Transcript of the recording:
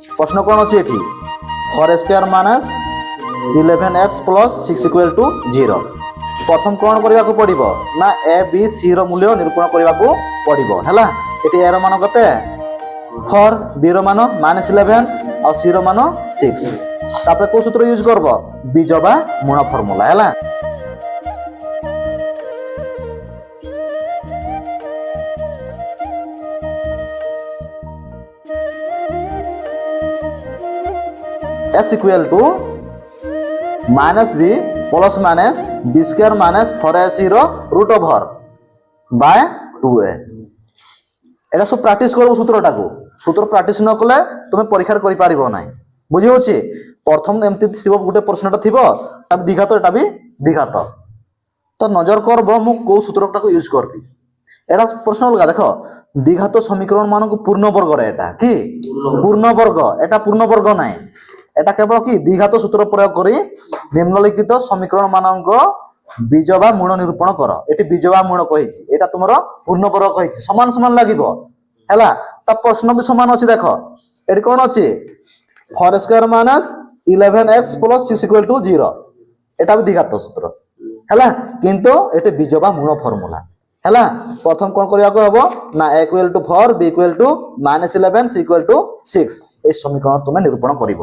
প্রশ্ন কোন আছে এটি 4 square minus 11x plus 6 equal to 0 প্রথম কোণ করিবাকু পড়িব না a b c র মূল্য নিরূপণ করিবাকু পড়িব হেলা এটি a র মান কতে 4 b র মান -11 আর c র মান 6 তারপরে কোন সূত্র ইউজ করব বীজ বা গুণ ফর্মুলা হেলা s equal to minus b plus minus b square minus 4ac row root over by 2a এটা সব প্র্যাকটিস করব সূত্রটাকে সূত্র প্র্যাকটিস ন কলে তুমি পরীক্ষার করি পারিব নাই বুঝি হচ্ছে প্রথম এমতি থিব গুটে প্রশ্নটা থিব তাবে দ্বিঘাত এটা বি দ্বিঘাত তো নজর করব মু কো সূত্রটাকে ইউজ করবি এটা প্রশ্ন অলগা দেখো দ্বিঘাত সমীকরণ মানক পূর্ণবর্গ রে এটা কি পূর্ণবর্গ এটা পূর্ণবর্গ নাই এটা কেবল কি দ্বিঘাত সূত্র প্রয়োগ করি নিম্নলিখিত সমীকরণ মানক বীজ বা মূল নিরূপণ কর এটি বীজ বা মূল কইছি এটা তোমার পূর্ণবর্গ কইছি সমান সমান লাগিব হেলা তা প্রশ্ন বি সমান আছে দেখো এটি কোন আছে 4 square minus 11x plus 6 equal to 0 এটা বি দ্বিঘাত সূত্র হেলা কিন্তু এটি বীজ বা মূল ফর্মুলা হেলা প্রথম কোন করিয়াকু হবো না a equal to 4 b equal to -11 c equal to 6 এই সমীকরণ তুমি নিরূপণ করিব